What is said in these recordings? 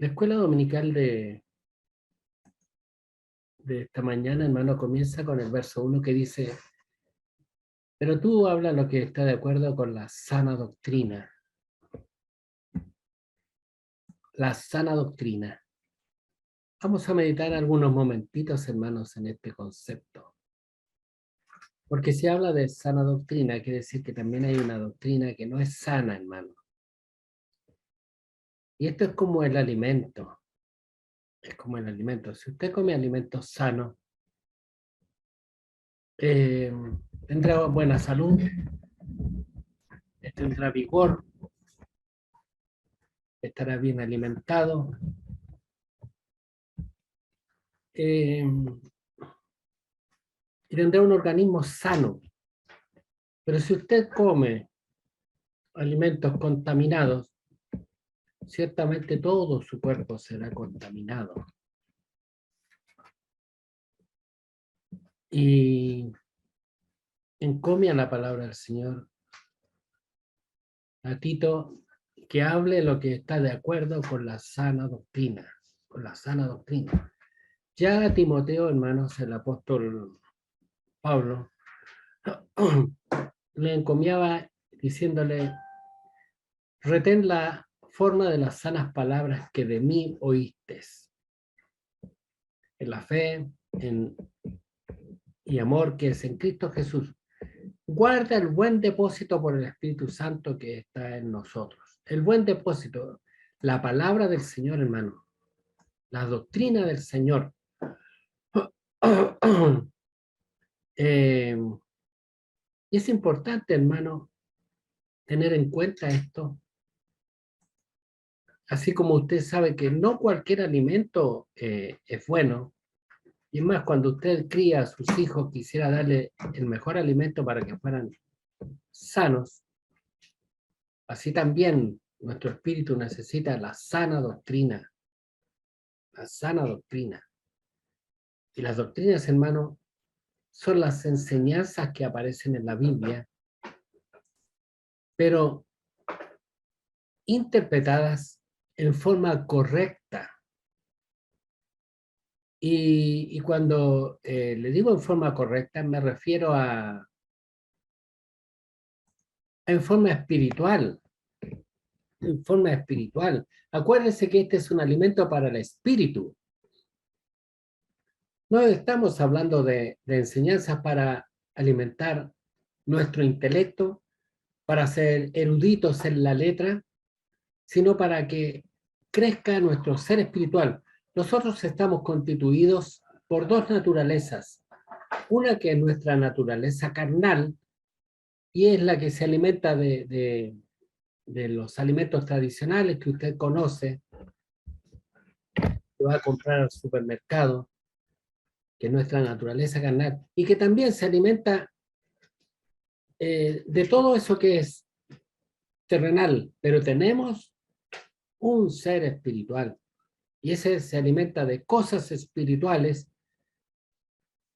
La escuela dominical de esta mañana, hermano, comienza con el verso 1 que dice: pero tú habla lo que está de acuerdo con la sana doctrina. La sana doctrina. Vamos a meditar algunos momentitos, hermanos, en este concepto. Porque si habla de sana doctrina, quiere decir que también hay una doctrina que no es sana, hermano. Y esto es como el alimento. Es como el alimento. Si usted come alimentos sanos, tendrá buena salud, tendrá vigor, estará bien alimentado, y tendrá un organismo sano. Pero si usted come alimentos contaminados, ciertamente todo su cuerpo será contaminado. Y encomia la palabra del Señor a Tito que hable lo que está de acuerdo con la sana doctrina, con la sana doctrina. Ya a Timoteo, hermanos, el apóstol Pablo le encomiaba diciéndole: retén la forma de las sanas palabras que de mí oístes, en la fe y amor que es en Cristo Jesús. Guarda el buen depósito por el Espíritu Santo que está en nosotros. El buen depósito, la palabra del Señor, hermano, la doctrina del Señor. Y es importante, hermano, tener en cuenta esto, así como usted sabe que no cualquier alimento es bueno. Y es más, cuando usted cría a sus hijos, quisiera darle el mejor alimento para que fueran sanos. Así también nuestro espíritu necesita la sana doctrina. La sana doctrina. Y las doctrinas, hermano, son las enseñanzas que aparecen en la Biblia, pero interpretadas en forma correcta. Y cuando le digo en forma correcta, me refiero en forma espiritual. En forma espiritual. Acuérdense que este es un alimento para el espíritu. No estamos hablando de enseñanzas para alimentar nuestro intelecto, para ser eruditos en la letra, sino para que crezca nuestro ser espiritual. Nosotros estamos constituidos por dos naturalezas. Una que es nuestra naturaleza carnal, y es la que se alimenta de los alimentos tradicionales que usted conoce, que va a comprar al supermercado, que es nuestra naturaleza carnal, y que también se alimenta de todo eso que es terrenal, pero tenemos un ser espiritual, y ese se alimenta de cosas espirituales,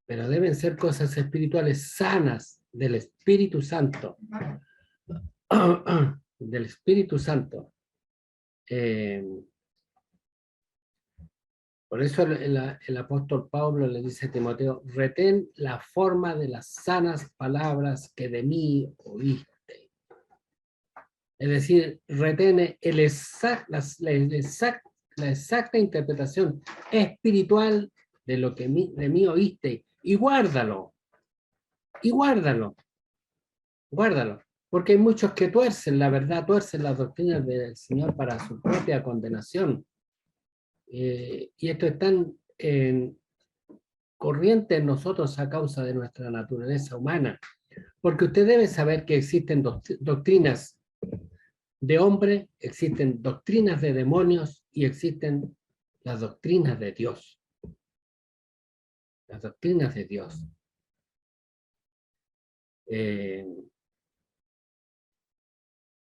pero deben ser cosas espirituales sanas del Espíritu Santo. Del Espíritu Santo. Por eso el apóstol Pablo le dice a Timoteo: retén la forma de las sanas palabras que de mí oíste. Es decir, retén la exacta interpretación espiritual de lo que de mí oíste, y guárdalo, y guárdalo, guárdalo. Porque hay muchos que tuercen la verdad, tuercen las doctrinas del Señor para su propia condenación. Y esto es tan corriente en nosotros a causa de nuestra naturaleza humana. Porque usted debe saber que existen doctrinas de hombre, existen doctrinas de demonios y existen las doctrinas de Dios. Las doctrinas de Dios.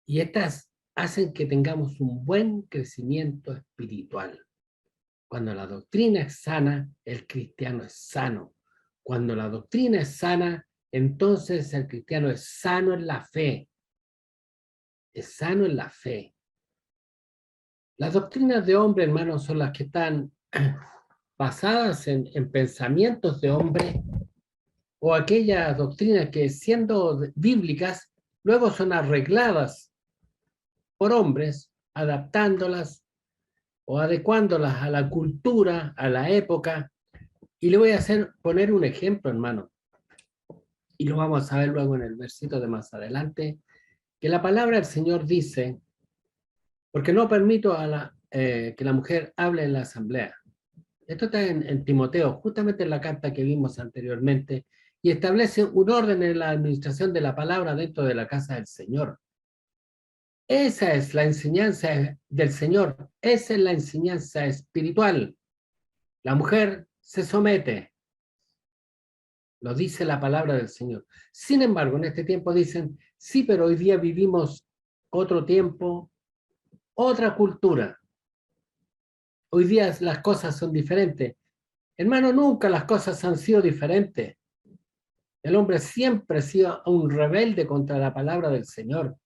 Y estas hacen que tengamos un buen crecimiento espiritual. Cuando la doctrina es sana, el cristiano es sano. Cuando la doctrina es sana, entonces el cristiano es sano en la fe. Es sano en la fe. Las doctrinas de hombre, hermanos, son las que están basadas en pensamientos de hombre o aquellas doctrinas que siendo bíblicas, luego son arregladas por hombres, adaptándolas o adecuándolas a la cultura, a la época. Y le voy a poner un ejemplo, hermano, y lo vamos a ver luego en el versículo de más adelante, que la palabra del Señor dice, porque no permito que la mujer hable en la asamblea. Esto está en Timoteo, justamente en la carta que vimos anteriormente, y establece un orden en la administración de la palabra dentro de la casa del Señor. Esa es la enseñanza del Señor, esa es la enseñanza espiritual. La mujer se somete, lo dice la palabra del Señor. Sin embargo, en este tiempo dicen, sí, pero hoy día vivimos otro tiempo, otra cultura. Hoy día las cosas son diferentes. Hermano, nunca las cosas han sido diferentes. El hombre siempre ha sido un rebelde contra la palabra del Señor.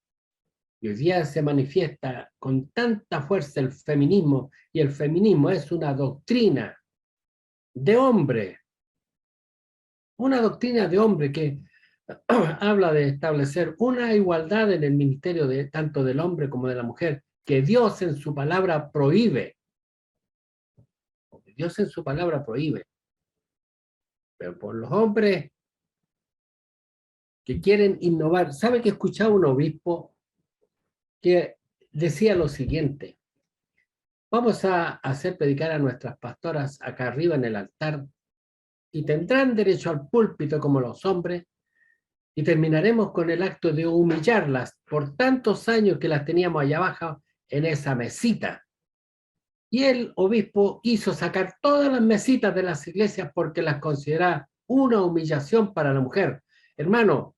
Y hoy día se manifiesta con tanta fuerza el feminismo, y el feminismo es una doctrina de hombre que habla de establecer una igualdad en el ministerio de tanto del hombre como de la mujer, que Dios en su palabra prohíbe. Dios en su palabra prohíbe. Pero por los hombres que quieren innovar. ¿Sabe que escuchaba un obispo que decía lo siguiente? Vamos a hacer predicar a nuestras pastoras acá arriba en el altar y tendrán derecho al púlpito como los hombres y terminaremos con el acto de humillarlas por tantos años que las teníamos allá abajo en esa mesita. Y el obispo hizo sacar todas las mesitas de las iglesias porque las consideraba una humillación para la mujer. Hermano,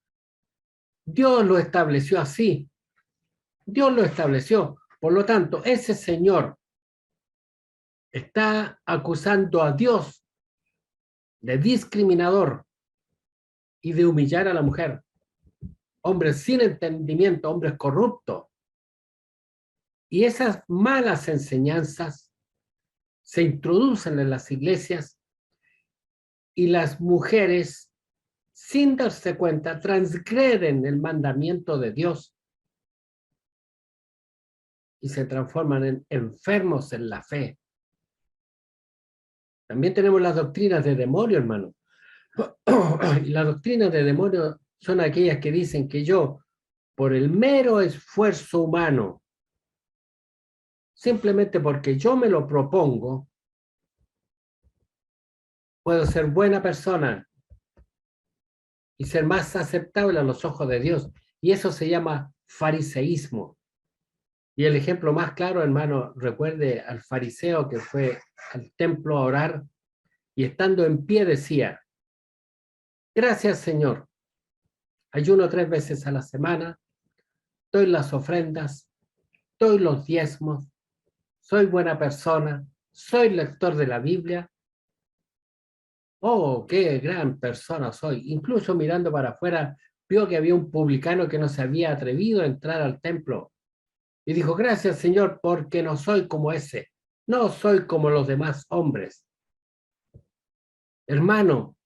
Dios lo estableció así. Dios lo estableció. Por lo tanto, ese señor está acusando a Dios de discriminador y de humillar a la mujer. Hombres sin entendimiento, hombres corruptos. Y esas malas enseñanzas se introducen en las iglesias y las mujeres, sin darse cuenta, transgreden el mandamiento de Dios y se transforman en enfermos en la fe. También tenemos las doctrinas de demonio, hermano. Y las doctrinas de demonio son aquellas que dicen que yo, por el mero esfuerzo humano, simplemente porque yo me lo propongo, puedo ser buena persona y ser más aceptable a los ojos de Dios. Y eso se llama fariseísmo. Y el ejemplo más claro, hermano, recuerde al fariseo que fue al templo a orar y estando en pie decía, gracias Señor, ayuno 3 veces a la semana, doy las ofrendas, doy los diezmos, soy buena persona, soy lector de la Biblia. Oh, qué gran persona soy. Incluso mirando para afuera, vio que había un publicano que no se había atrevido a entrar al templo. Y dijo, gracias Señor, porque no soy como ese. No soy como los demás hombres. Hermano,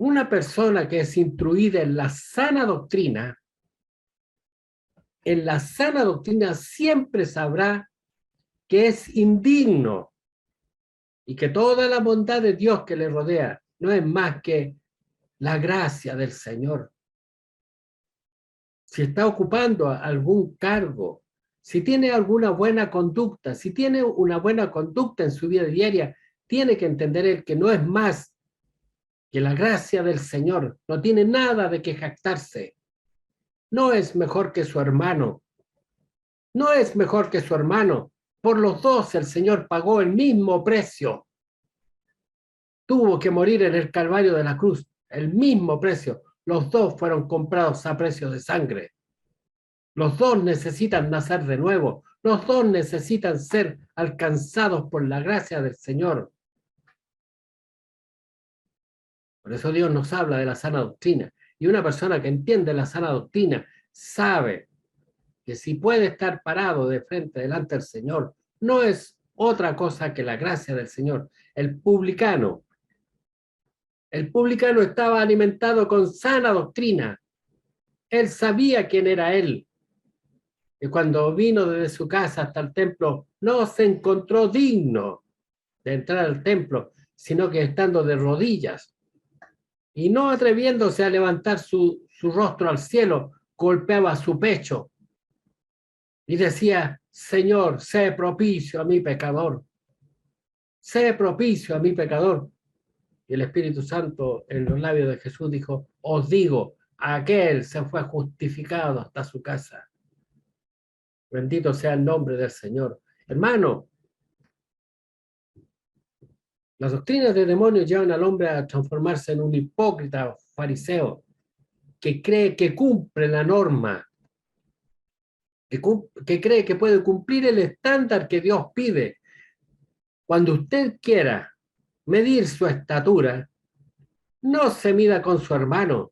una persona que es instruida en la sana doctrina siempre sabrá que es indigno y que toda la bondad de Dios que le rodea no es más que la gracia del Señor. Si está ocupando algún cargo, si tiene alguna buena conducta, si tiene una buena conducta en su vida diaria, tiene que entender él que no es más que la gracia del Señor, no tiene nada de que jactarse, no es mejor que su hermano, no es mejor que su hermano, por los dos el Señor pagó el mismo precio, tuvo que morir en el Calvario de la cruz, el mismo precio, los dos fueron comprados a precio de sangre. Los dos necesitan nacer de nuevo. Los dos necesitan ser alcanzados por la gracia del Señor. Por eso Dios nos habla de la sana doctrina. Y una persona que entiende la sana doctrina sabe que si puede estar parado de frente delante del Señor, no es otra cosa que la gracia del Señor. El publicano estaba alimentado con sana doctrina. Él sabía quién era él. Y cuando vino desde su casa hasta el templo, no se encontró digno de entrar al templo, sino que estando de rodillas y no atreviéndose a levantar su rostro al cielo, golpeaba su pecho y decía: Señor, sé propicio a mi pecador, sé propicio a mi pecador. Y el Espíritu Santo en los labios de Jesús dijo: os digo, aquel se fue justificado hasta su casa. Bendito sea el nombre del Señor. Hermano, las doctrinas de demonios llevan al hombre a transformarse en un hipócrita fariseo que cree que cumple la norma, que cree que puede cumplir el estándar que Dios pide. Cuando usted quiera medir su estatura, no se mida con su hermano.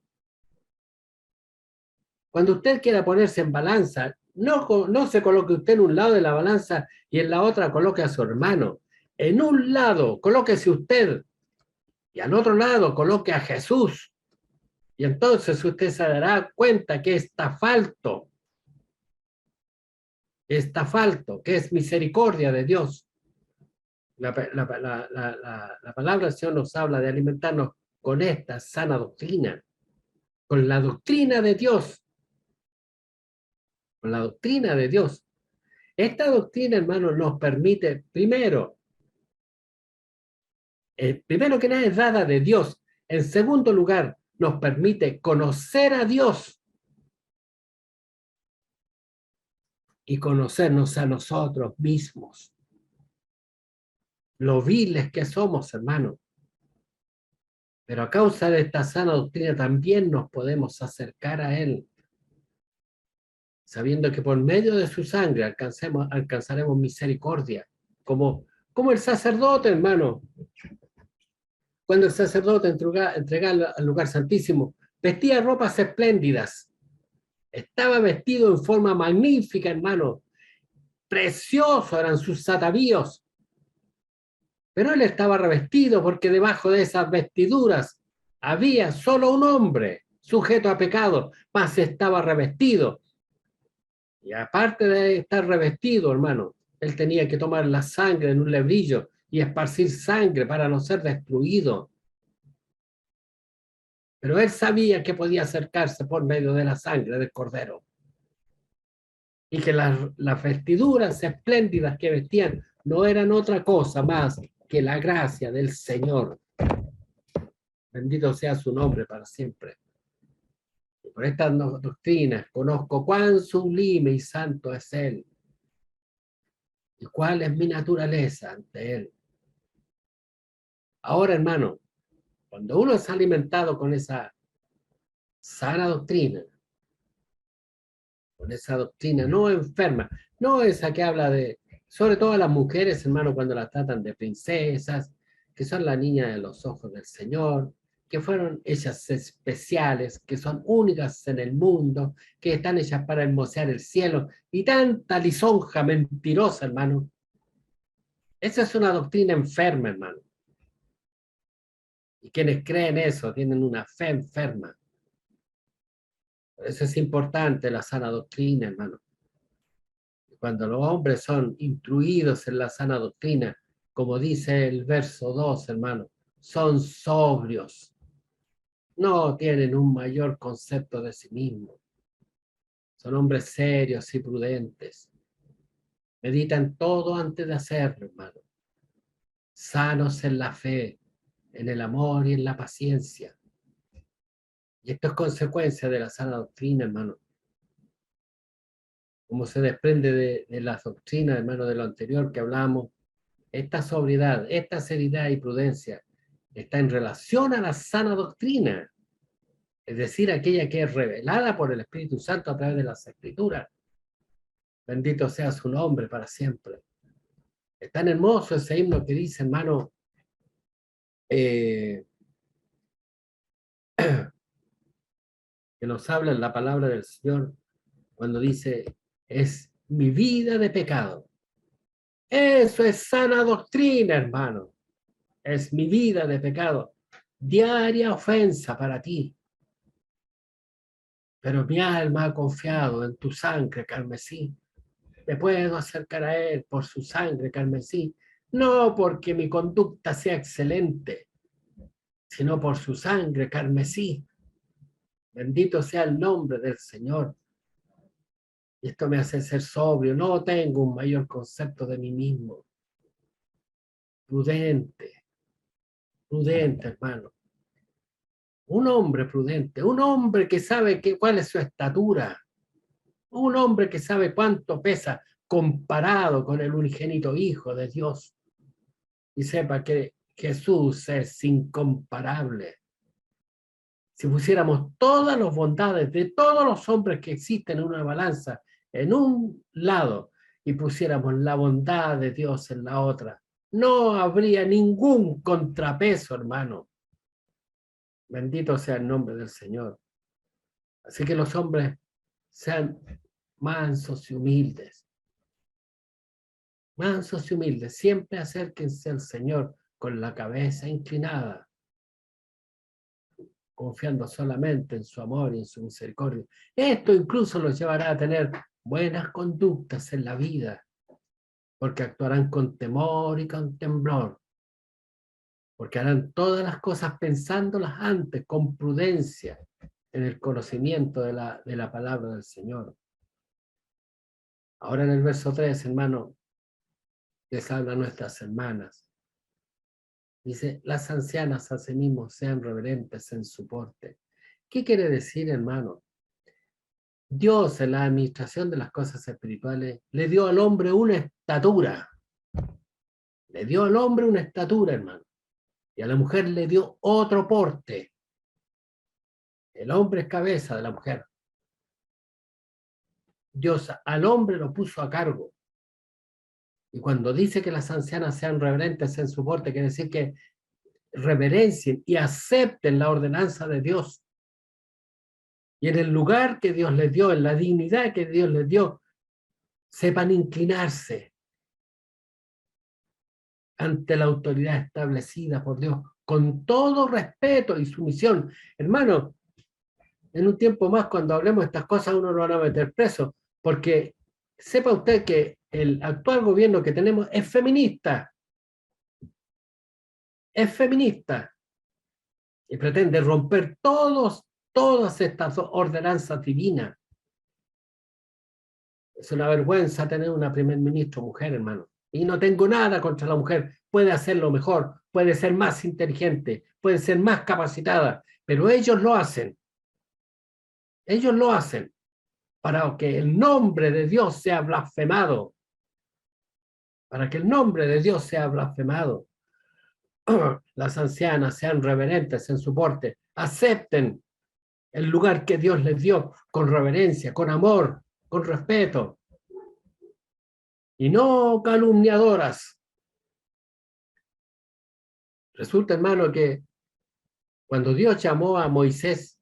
Cuando usted quiera ponerse en balanza, no se coloque usted en un lado de la balanza y en la otra coloque a su hermano. En un lado colóquese usted y al otro lado coloque a Jesús. Y entonces usted se dará cuenta que está falto, que es misericordia de Dios. La palabra del Señor nos habla de alimentarnos con esta sana doctrina, con la doctrina de Dios, con la doctrina de Dios. Esta doctrina, hermano, nos permite, primero que nada es dada de Dios. En segundo lugar, nos permite conocer a Dios y conocernos a nosotros mismos. Lo viles que somos, hermano. Pero a causa de esta sana doctrina también nos podemos acercar a Él, sabiendo que por medio de su sangre alcanzaremos misericordia, como el sacerdote, hermano. Cuando el sacerdote entregaba al lugar santísimo, vestía ropas espléndidas, estaba vestido en forma magnífica, hermano, precioso eran sus atavíos, pero él estaba revestido porque debajo de esas vestiduras había solo un hombre sujeto a pecado, mas estaba revestido. Y aparte de estar revestido, hermano, él tenía que tomar la sangre en un lebrillo y esparcir sangre para no ser destruido. Pero él sabía que podía acercarse por medio de la sangre del cordero. Y que las vestiduras espléndidas que vestían no eran otra cosa más que la gracia del Señor. Bendito sea su nombre para siempre. Y por estas doctrinas conozco cuán sublime y santo es Él y cuál es mi naturaleza ante Él. Ahora, hermano, cuando uno es alimentado con esa sana doctrina, con esa doctrina no enferma, no esa que habla de, sobre todo a las mujeres, hermano, cuando las tratan de princesas, que son la niña de los ojos del Señor, que fueron hechas especiales, que son únicas en el mundo, que están hechas para hermosear el cielo, y tanta lisonja mentirosa, hermano. Esa es una doctrina enferma, hermano. Y quienes creen eso tienen una fe enferma. Por eso es importante la sana doctrina, hermano. Cuando los hombres son instruidos en la sana doctrina, como dice el verso 2, hermano, son sobrios, no tienen un mayor concepto de sí mismos, son hombres serios y prudentes, meditan todo antes de hacerlo, hermano, sanos en la fe, en el amor y en la paciencia. Y esto es consecuencia de la sana doctrina, hermano. Como se desprende de la doctrina, hermano, de lo anterior que hablamos, esta sobriedad, esta seriedad y prudencia está en relación a la sana doctrina, es decir, aquella que es revelada por el Espíritu Santo a través de las Escrituras. Bendito sea su nombre para siempre. Es tan hermoso ese himno que dice, hermano, que nos habla en la palabra del Señor cuando dice: es mi vida de pecado. Eso es sana doctrina, hermano. Es mi vida de pecado. Diaria ofensa para ti. Pero mi alma ha confiado en tu sangre carmesí. Me puedo acercar a él por su sangre carmesí. No porque mi conducta sea excelente, sino por su sangre carmesí. Bendito sea el nombre del Señor. Y esto me hace ser sobrio. No tengo un mayor concepto de mí mismo. Prudente, prudente, hermano. Un hombre prudente, un hombre que sabe cuál es su estatura, un hombre que sabe cuánto pesa comparado con el unigénito Hijo de Dios y sepa que Jesús es incomparable. Si pusiéramos todas las bondades de todos los hombres que existen en una balanza en un lado y pusiéramos la bondad de Dios en la otra, no habría ningún contrapeso, hermano. Bendito sea el nombre del Señor. Así que los hombres sean mansos y humildes. Mansos y humildes. Siempre acérquense al Señor con la cabeza inclinada, confiando solamente en su amor y en su misericordia. Esto incluso los llevará a tener buenas conductas en la vida, porque actuarán con temor y con temblor, porque harán todas las cosas pensándolas antes, con prudencia, en el conocimiento de la palabra del Señor. Ahora en el verso 3, hermano, les habla a nuestras hermanas. Dice, las ancianas asimismo sean reverentes en su porte. ¿Qué quiere decir, hermano? Dios en la administración de las cosas espirituales le dio al hombre una estatura. Le dio al hombre una estatura, hermano. Y a la mujer le dio otro porte. El hombre es cabeza de la mujer. Dios al hombre lo puso a cargo. Y cuando dice que las ancianas sean reverentes en su porte, quiere decir que reverencien y acepten la ordenanza de Dios. Y en el lugar que Dios les dio, en la dignidad que Dios les dio, sepan inclinarse ante la autoridad establecida por Dios, con todo respeto y sumisión. Hermano, en un tiempo más, cuando hablemos de estas cosas, uno lo van a meter preso, porque sepa usted que el actual gobierno que tenemos es feminista y pretende romper todas estas ordenanzas divinas. Es una vergüenza tener una primer ministro mujer, hermano. Y no tengo nada contra la mujer. Puede hacerlo mejor, puede ser más inteligente, puede ser más capacitada, pero ellos lo hacen. Ellos lo hacen para que el nombre de Dios sea blasfemado. Para que el nombre de Dios sea blasfemado. Las ancianas sean reverentes en su porte. Acepten el lugar que Dios les dio con reverencia, con amor, con respeto. Y no calumniadoras. Resulta, hermano, que cuando Dios llamó a Moisés,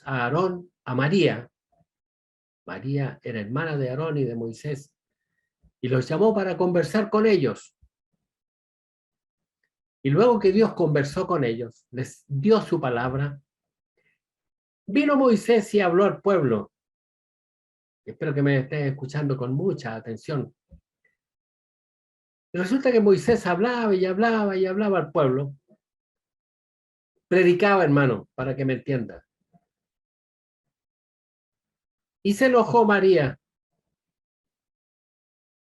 a Aarón, a María. María era hermana de Aarón y de Moisés. Y los llamó para conversar con ellos. Y luego que Dios conversó con ellos, les dio su palabra, vino Moisés y habló al pueblo. Espero que me estén escuchando con mucha atención. Y resulta que Moisés hablaba y hablaba y hablaba al pueblo. Predicaba, hermano, para que me entienda. Y se enojó María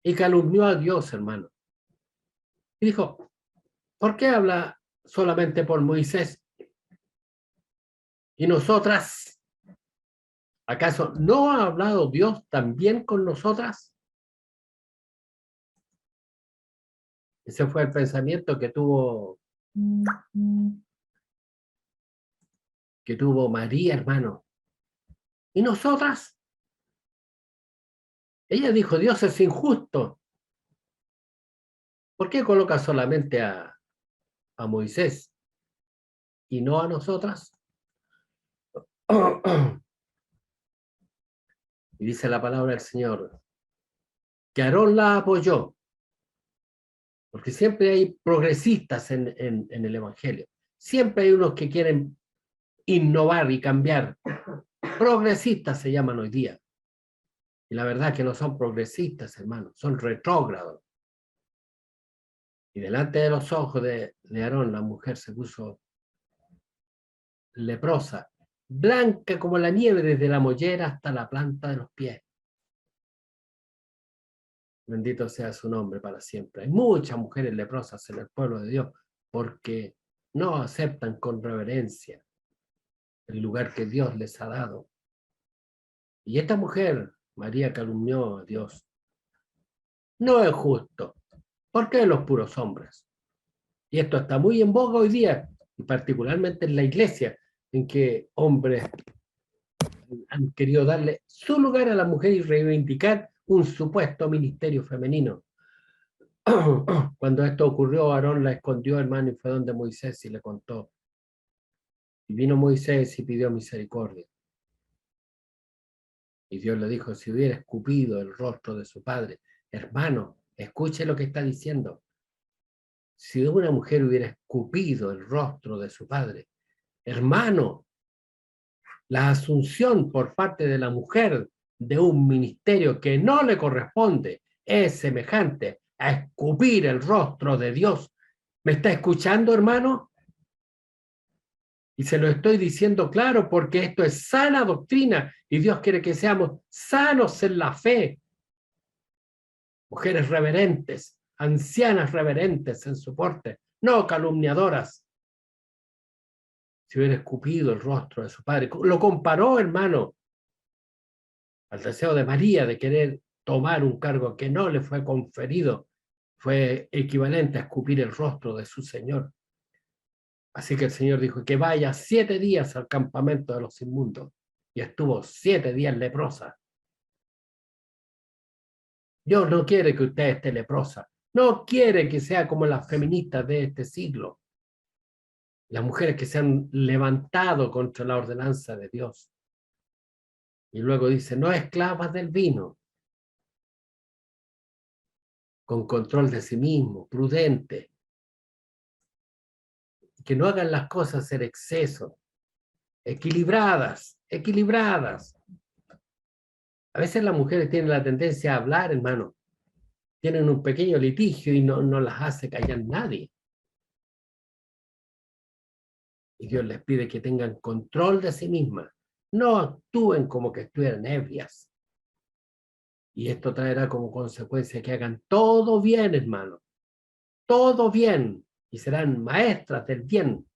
y calumnió a Dios, hermano. Y dijo, ¿por qué habla solamente por Moisés? ¿Y nosotras? ¿Acaso no ha hablado Dios también con nosotras? Ese fue el pensamiento que tuvo María, hermano. ¿Y nosotras? Ella dijo, Dios es injusto. ¿Por qué coloca solamente a Moisés y no a nosotras? Y dice la palabra del Señor, que Aarón la apoyó, porque siempre hay progresistas en el Evangelio. Siempre hay unos que quieren innovar y cambiar. Progresistas se llaman hoy día. Y la verdad es que no son progresistas, hermanos, son retrógrados. Y delante de los ojos de Aarón, la mujer se puso leprosa, blanca como la nieve desde la mollera hasta la planta de los pies. Bendito sea su nombre para siempre. Hay muchas mujeres leprosas en el pueblo de Dios porque no aceptan con reverencia el lugar que Dios les ha dado. Y esta mujer, María, calumnió a Dios. No es justo. ¿Por qué los puros hombres? Y esto está muy en boga hoy día, y particularmente en la iglesia, en que hombres han querido darle su lugar a la mujer y reivindicar un supuesto ministerio femenino. Cuando esto ocurrió, Aarón la escondió, hermano, y fue donde Moisés y le contó. Y vino Moisés y pidió misericordia. Y Dios le dijo, si hubiera escupido el rostro de su padre, hermano, escuche lo que está diciendo. Si una mujer hubiera escupido el rostro de su padre, hermano, la asunción por parte de la mujer de un ministerio que no le corresponde es semejante a escupir el rostro de Dios. ¿Me está escuchando, hermano? Y se lo estoy diciendo claro porque esto es sana doctrina y Dios quiere que seamos sanos en la fe. Mujeres reverentes, ancianas reverentes en su porte, no calumniadoras. Si hubiera escupido el rostro de su padre, lo comparó, hermano, al deseo de María de querer tomar un cargo que no le fue conferido, fue equivalente a escupir el rostro de su Señor. Así que el Señor dijo que vaya 7 días al campamento de los inmundos y estuvo 7 días leprosa. Dios no quiere que usted esté leprosa, no quiere que sea como las feministas de este siglo, las mujeres que se han levantado contra la ordenanza de Dios. Y luego dice, no esclavas del vino, con control de sí mismo, prudente, que no hagan las cosas en exceso, equilibradas, equilibradas. A veces las mujeres tienen la tendencia a hablar, hermano, tienen un pequeño litigio y no las hace callar nadie. Y Dios les pide que tengan control de sí mismas, no actúen como que estuvieran ebrias. Y esto traerá como consecuencia que hagan todo bien, hermano, todo bien, y serán maestras del bien.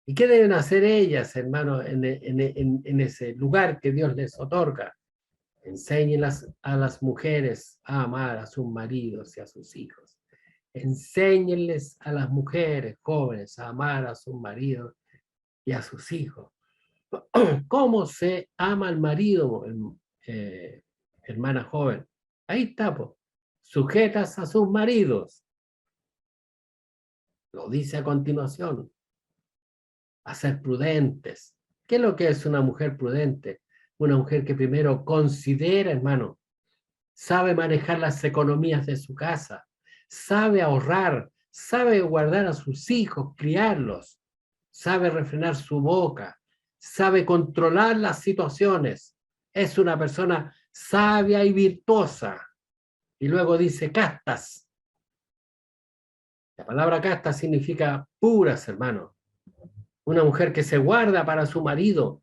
¿Y qué deben hacer ellas, hermano, en ese lugar que Dios les otorga? Enséñenlas a las mujeres a amar a sus maridos y a sus hijos. Enséñenles a las mujeres jóvenes a amar a sus maridos y a sus hijos. ¿Cómo se ama al marido, hermana joven? Ahí está, pues. Sujetas a sus maridos. Lo dice a continuación. A ser prudentes. ¿Qué es lo que es una mujer prudente? Una mujer que primero considera, hermano, sabe manejar las economías de su casa, sabe ahorrar, sabe guardar a sus hijos, criarlos, sabe refrenar su boca, sabe controlar las situaciones. Es una persona sabia y virtuosa. Y luego dice castas. La palabra casta significa puras, hermano. Una mujer que se guarda para su marido,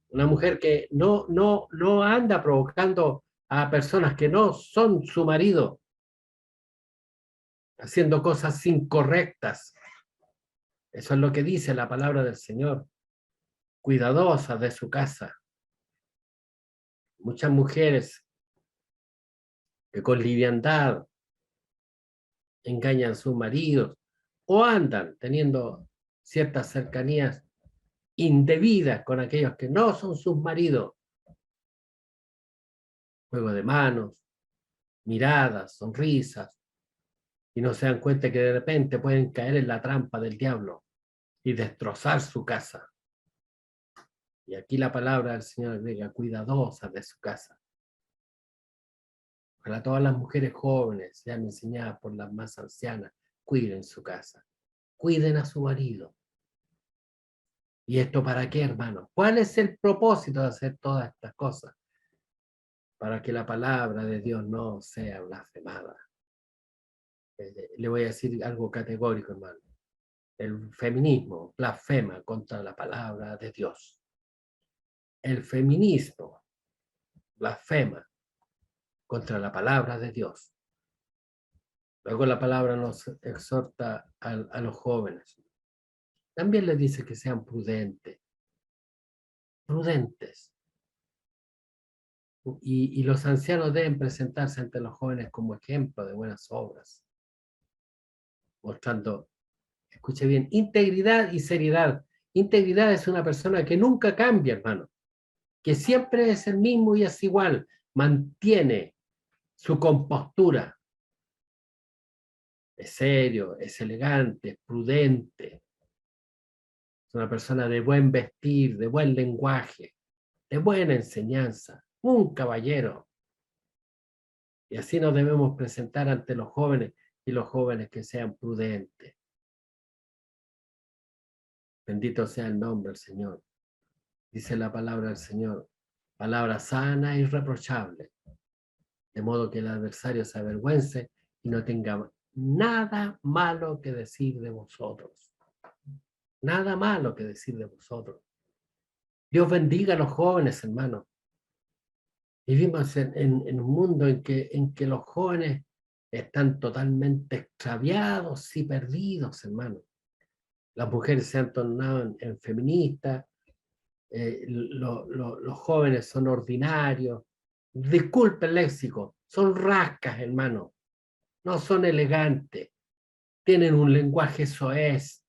una mujer que no anda provocando a personas que no son su marido, haciendo cosas incorrectas. Eso es lo que dice la palabra del Señor. Cuidadosa de su casa. Muchas mujeres que con liviandad engañan a sus maridos o andan teniendo ciertas cercanías indebidas con aquellos que no son sus maridos. Juego de manos, miradas, sonrisas, y no se dan cuenta que de repente pueden caer en la trampa del diablo y destrozar su casa. Y aquí la palabra del Señor agrega, cuidadosas de su casa. Para todas las mujeres jóvenes, sean enseñadas por las más ancianas, cuiden su casa, cuiden a su marido. ¿Y esto para qué, hermano? ¿Cuál es el propósito de hacer todas estas cosas? Para que la palabra de Dios no sea blasfemada. Le voy a decir algo categórico, hermano. El feminismo blasfema contra la palabra de Dios. El feminismo blasfema contra la palabra de Dios. Luego la palabra nos exhorta a los jóvenes. También les dice que sean prudentes. Prudentes. Y los ancianos deben presentarse ante los jóvenes como ejemplo de buenas obras, mostrando, escuche bien, integridad y seriedad. Integridad es una persona que nunca cambia, hermano, que siempre es el mismo y es igual, mantiene su compostura. Es serio, es elegante, es prudente. Es una persona de buen vestir, de buen lenguaje, de buena enseñanza, un caballero. Y así nos debemos presentar ante los jóvenes y los jóvenes que sean prudentes. Bendito sea el nombre del Señor. Dice la palabra del Señor, palabra sana e irreprochable, de modo que el adversario se avergüence y no tenga nada malo que decir de vosotros. Nada malo que decir de vosotros. Dios bendiga a los jóvenes, hermanos. Vivimos en un mundo en que los jóvenes están totalmente extraviados y perdidos, hermano. Las mujeres se han tornado en feministas, los jóvenes son ordinarios. Disculpe el léxico, son rascas, hermano. No son elegantes, tienen un lenguaje soez.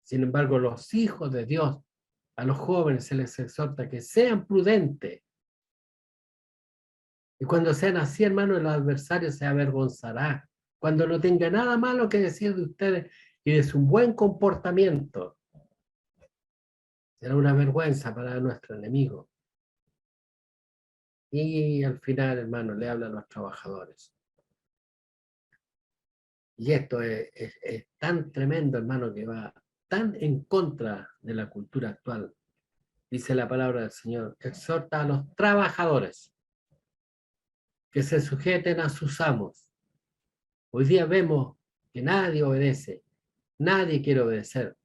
Sin embargo, los hijos de Dios, a los jóvenes se les exhorta que sean prudentes. Y cuando sean así, hermano, el adversario se avergonzará. Cuando no tenga nada malo que decir de ustedes y de su buen comportamiento, será una vergüenza para nuestro enemigo. Y al final, hermano, le habla a los trabajadores. Y esto es tan tremendo, hermano, que va tan en contra de la cultura actual. Dice la palabra del Señor, exhorta a los trabajadores que se sujeten a sus amos. Hoy día vemos que nadie obedece, nadie quiere obedecer.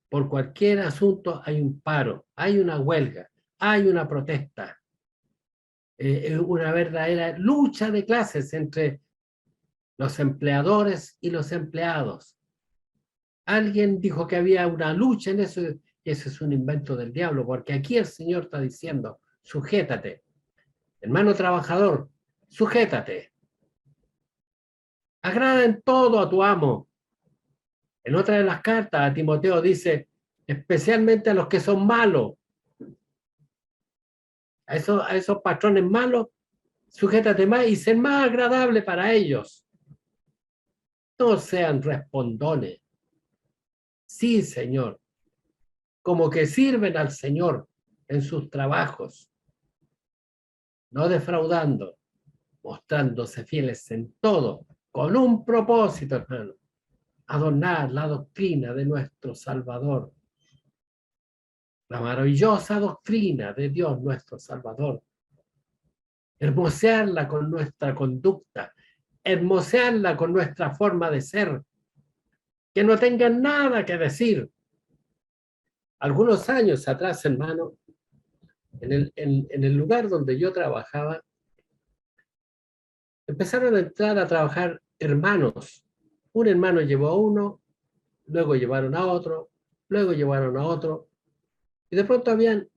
Por cualquier asunto hay un paro, hay una huelga, hay una protesta. Es una verdadera lucha de clases entre los empleadores y los empleados. Alguien dijo que había una lucha en eso, y ese es un invento del diablo, porque aquí el Señor está diciendo, sujétate. Hermano trabajador, sujétate. Agrada en todo a tu amo. En otra de las cartas a Timoteo dice, especialmente a los que son malos, a esos patrones malos, sujétate más y ser más agradable para ellos. No sean respondones. Sí, Señor. Como que sirven al Señor en sus trabajos, no defraudando, mostrándose fieles en todo, con un propósito, hermano, adornar la doctrina de nuestro Salvador, la maravillosa doctrina de Dios nuestro Salvador, hermosearla con nuestra conducta, hermosearla con nuestra forma de ser, que no tengan nada que decir. Algunos años atrás, hermano, en el lugar donde yo trabajaba, empezaron a entrar a trabajar hermanos. Un hermano llevó a uno, luego llevaron a otro, luego llevaron a otro, y de pronto habían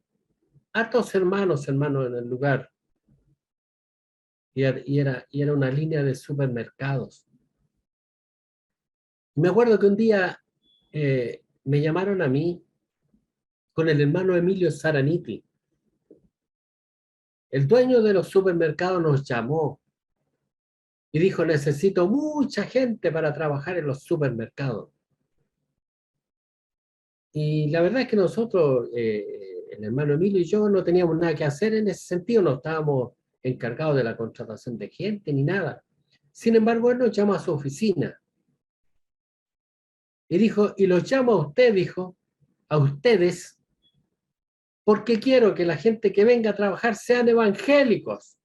hartos hermanos en el lugar, y era una línea de supermercados. Me acuerdo que un día me llamaron a mí con el hermano Emilio Saraniti. El dueño de los supermercados nos llamó y dijo, necesito mucha gente para trabajar en los supermercados. Y la verdad es que nosotros el hermano Emilio y yo no teníamos nada que hacer en ese sentido, no estábamos encargados de la contratación de gente ni nada. Sin embargo, él nos llamó a su oficina y dijo, y los llamo a usted, dijo, a ustedes, porque quiero que la gente que venga a trabajar sean evangélicos,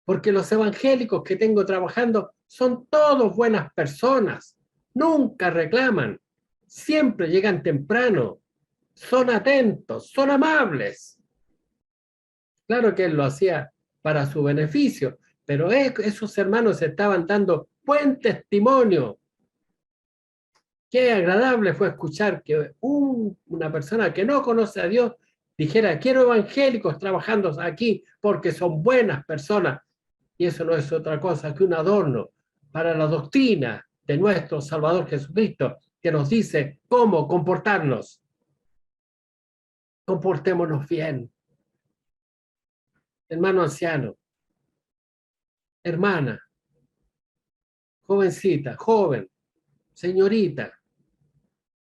porque los evangélicos que tengo trabajando son todos buenas personas, nunca reclaman, siempre llegan temprano, son atentos, son amables. Claro que él lo hacía para su beneficio, pero esos hermanos estaban dando buen testimonio. Qué agradable fue escuchar que una persona que no conoce a Dios dijera, quiero evangélicos trabajando aquí porque son buenas personas. Y eso no es otra cosa que un adorno para la doctrina de nuestro Salvador Jesucristo, que nos dice cómo comportarnos. Comportémonos bien. Hermano anciano, hermana, jovencita, joven, señorita,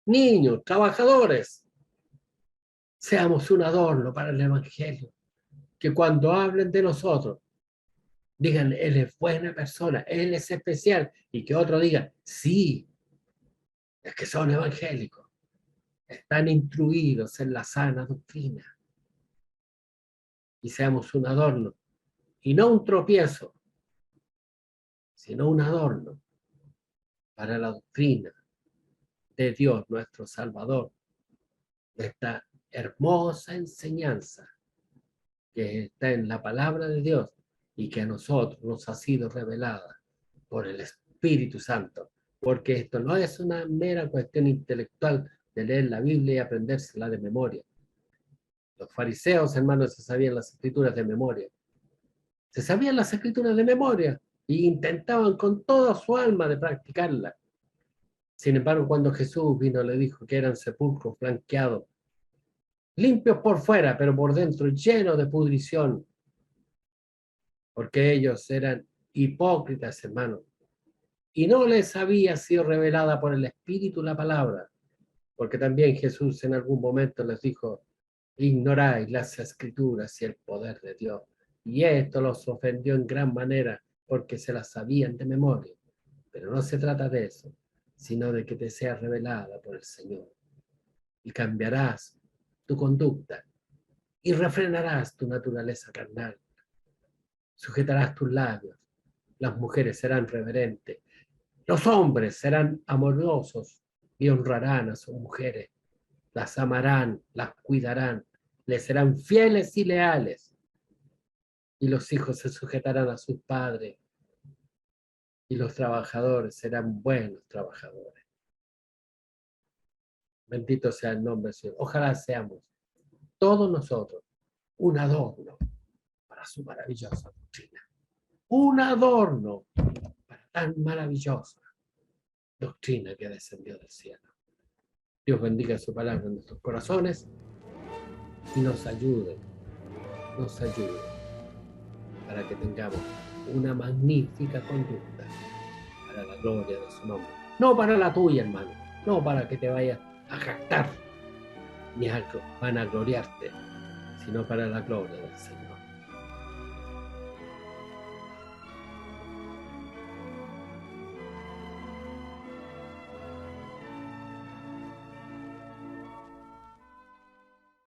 niños, trabajadores, seamos un adorno para el Evangelio. Que cuando hablen de nosotros, digan, él es buena persona, él es especial, y que otro diga, sí, es que son evangélicos, están instruidos en la sana doctrina. Y seamos un adorno, y no un tropiezo, sino un adorno para la doctrina de Dios, nuestro Salvador, de esta hermosa enseñanza que está en la palabra de Dios y que a nosotros nos ha sido revelada por el Espíritu Santo, porque esto no es una mera cuestión intelectual de leer la Biblia y aprendérsela de memoria. Los fariseos, hermanos, se sabían las escrituras de memoria. Se sabían las escrituras de memoria e intentaban con toda su alma de practicarla. Sin embargo, cuando Jesús vino, le dijo que eran sepulcros blanqueados, limpios por fuera, pero por dentro llenos de pudrición, porque ellos eran hipócritas, hermanos, y no les había sido revelada por el Espíritu la palabra, porque también Jesús en algún momento les dijo, ignoráis las escrituras y el poder de Dios, y esto los ofendió en gran manera, porque se las sabían de memoria, pero no se trata de eso, sino de que te sea revelada por el Señor, y cambiarás tu conducta, y refrenarás tu naturaleza carnal, sujetarás tus labios, las mujeres serán reverentes, los hombres serán amorosos y honrarán a sus mujeres, las amarán, las cuidarán, les serán fieles y leales, y los hijos se sujetarán a sus padres, y los trabajadores serán buenos trabajadores. Bendito sea el nombre del Señor. Ojalá seamos todos nosotros un adorno para su maravillosa doctrina. Un adorno para tan maravillosa doctrina que descendió del cielo. Dios bendiga su palabra en nuestros corazones y nos ayude para que tengamos una magnífica conducta para la gloria de su nombre. No para la tuya, hermano, no para que te vayas a jactar ni a vanagloriarte, sino para la gloria del Señor.